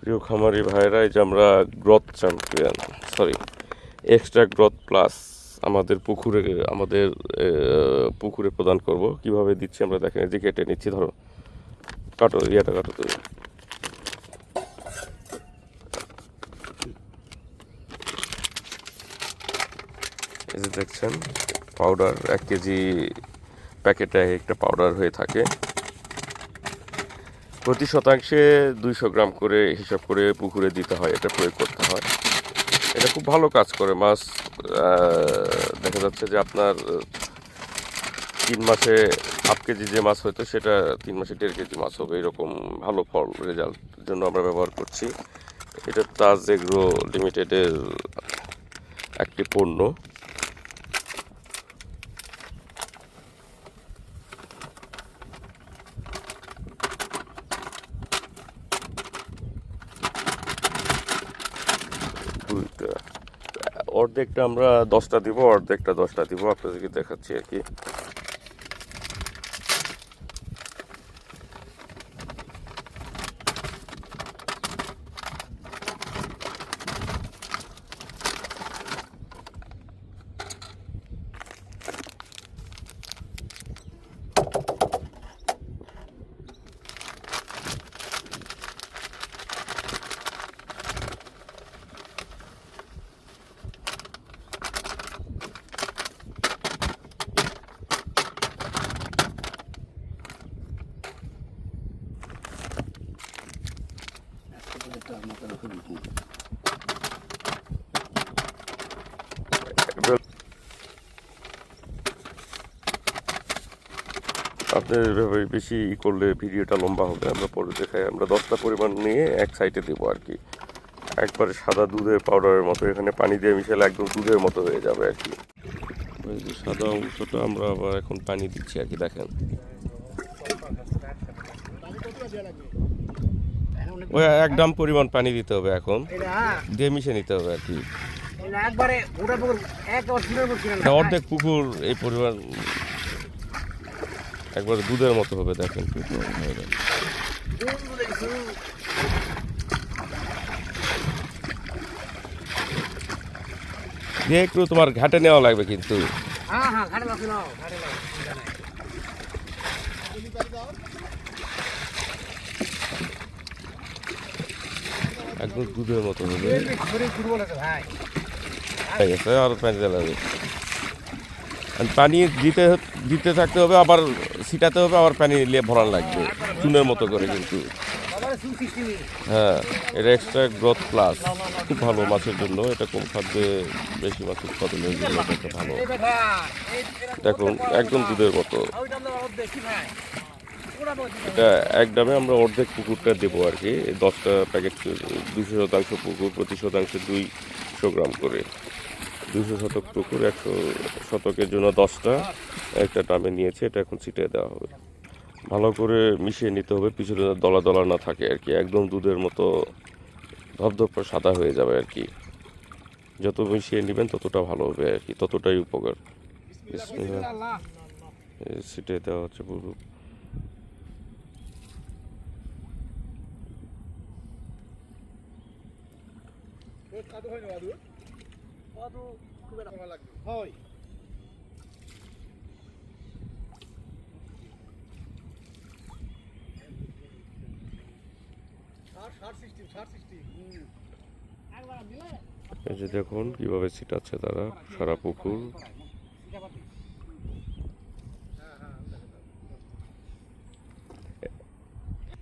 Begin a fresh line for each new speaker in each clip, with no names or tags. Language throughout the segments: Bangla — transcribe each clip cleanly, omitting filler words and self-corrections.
প্রিয় খামারি ভাইরা, এই যে আমরা growth champion extra growth plus আমাদের পুকুরে প্রদান করব। কিভাবে দিচ্ছি আমরা দেখেন, এই যে কেটে নিচ্ছি, ধরো কাটো, কাটো তুমি। এই যে দেখছেন পাউডার, 1 কেজি প্যাকেটে একটা পাউডার হয়ে থাকে। প্রতি শতাংশে 200 গ্রাম করে হিসাব করে পুকুরে দিতে হয়, এটা প্রয়োগ করতে হয়। এটা খুব ভালো কাজ করে। মাছ দেখা যাচ্ছে যে আপনার 3 মাসে 1/2 কেজি যে মাছ হয়তো সেটা 3 মাসে 1.5 কেজি মাছ হবে, এরকম ভালো ফল রেজাল্টের জন্য আমরা ব্যবহার করছি। এটা তাজ এগ্রো লিমিটেডের একটি পণ্য। অর্ধেকটা আমরা 10টা দিব, অর্ধেকটা 10টা দিব, আপনাদেরকে দেখাচ্ছি আর কি। আপনার এভাবে বেশি করলে ভিডিওটা লম্বা হবে, আমরা পরে দেখাই। আমরা 10টা পরিমাণ নিয়ে এক সাইডে দেবো আর কি। একবারে সাদা দুধের পাউডারের মতো, এখানে পানি দিয়ে মিশালে একদম দুধের মতো হয়ে যাবে আর কি। ওই যে সাদা অংশটা আমরা আবার এখন পানি দিচ্ছি আর কি, দেখেন। ওই 1 গ্রাম পরিমাণ পানি দিতে হবে এখন, দিয়ে মিশে নিতে হবে আর কি। অর্ধেক পুকুর এই পরিমাণ একবার দুধের মতো হবে, দেখেন। দিয়ে একটু তোমার ঘাটে নেওয়া লাগবে কিন্তু। একদম দুধের মতো হবে। আর পানি দেওয়া লাগবে, পানি দিতে থাকতে হবে, আবার ছিটাতে হবে, আবার পানি নিয়ে ভরান লাগবে চুনের মতো করে কিন্তু। হ্যাঁ, এটা এক্সট্রা গ্রোথ প্লাস খুব ভালো মাছের জন্য। এটা কম খাদ্যে বেশি মাছ উৎপাদনের জন্য এটা ভালো। দেখুন একদম দুধের মতো। এটা এক দামে আমরা অর্ধেক পুকুরটা দেবো আর কি। 10টা প্যাকেট, 200% পুকুর, প্রতি শতাংশে 200 গ্রাম করে। 200 শতক পুকুর, 100 শতকের জন্য 10টা একটা দামে নিয়েছে। এটা এখন ছিটিয়ে দেওয়া হবে, ভালো করে মিশিয়ে নিতে হবে, পিছনে দলা দলা না থাকে আর কি। একদম দুধের মতো ধপধপ করে সাদা হয়ে যাবে আর কি। যত মিশিয়ে নেবেন ততটা ভালো হবে আর কি, ততটাই উপকার। ছিটিয়ে দেওয়া হচ্ছে পুরো। এই যে দেখুন কিভাবে ছিটাচ্ছে তারা সারা পুকুর।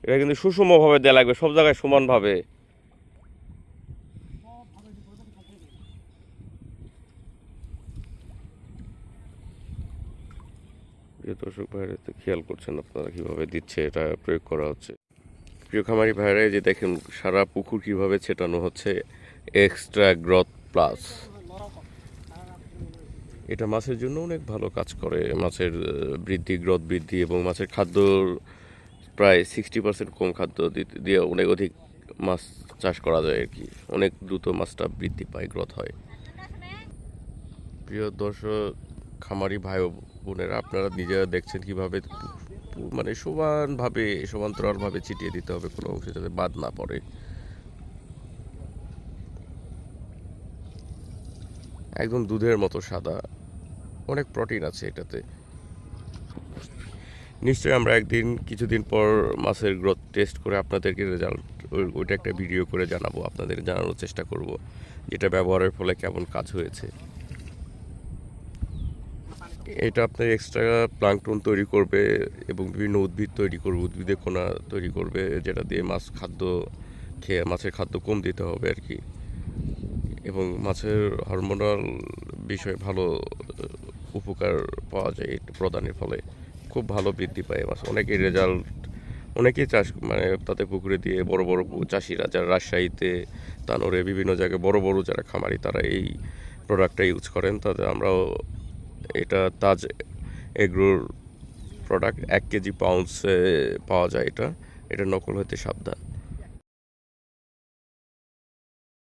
এটা কিন্তু সুষমভাবে দেওয়া লাগবে, সব জায়গায় সমানভাবে। দর্শক ভাইরা তো খেয়াল করছেন আপনারা কিভাবে দিচ্ছে, এটা প্রয়োগ করা হচ্ছে। প্রিয় খামারি ভাইরা, যে দেখেন সারা পুকুর কিভাবে ছেটানো হচ্ছে এক্সট্রা গ্রোথ প্লাস। এটা মাছের জন্য অনেক ভালো কাজ করে। মাছের গ্রোথ বৃদ্ধি এবং মাছের খাদ্য প্রায় 60% কম খাদ্য দিয়ে অনেক অধিক মাছ চাষ করা যায় আর কি। অনেক দ্রুত মাছটা বৃদ্ধি পায়, গ্রোথ হয়। প্রিয় দর্শক খামারি ভাই বোনেরা, আপনারা নিজেরা দেখছেন কিভাবে মানে সমানভাবে সমান্তরালভাবে ছিটিয়ে দিতে হবে, কোনো অংশে যাতে বাদ না পড়ে। একদম দুধের মতো সাদা, অনেক প্রোটিন আছে এটাতে। নিশ্চয়ই আমরা কিছুদিন পর মাছের গ্রোথ টেস্ট করে আপনাদেরকে রেজাল্ট ওইটা একটা ভিডিও করে জানাবো, আপনাদের জানানোর চেষ্টা করব যেটা ব্যবহারের ফলে কেমন কাজ হয়েছে। এটা আপনার এক্সট্রা প্লাঙ্কটন তৈরি করবে এবং বিভিন্ন উদ্ভিদ তৈরি করবে, উদ্ভিদের কোনা তৈরি করবে, যেটা দিয়ে মাছের খাদ্য কম দিতে হবে আর কি। এবং মাছের হরমোনাল বিষয়ে ভালো উপকার পাওয়া যায় এটা প্রদানের ফলে, খুব ভালো বৃদ্ধি পায় মাছ। অনেকেই চাষ মানে তাতে পুকুরে দিয়ে বড় বড় চাষিরা যারা রাজশাহীতে, তানোরে, বিভিন্ন জায়গায় বড় বড় যারা খামারি তারা এই প্রোডাক্টটা ইউজ করেন। তাতে আমরাও এটা তাজ এগ্রোর প্রোডাক্ট 1 কেজি পাউন্ডসে পাওয়া যায়। এটা নকল হতে সাবধান।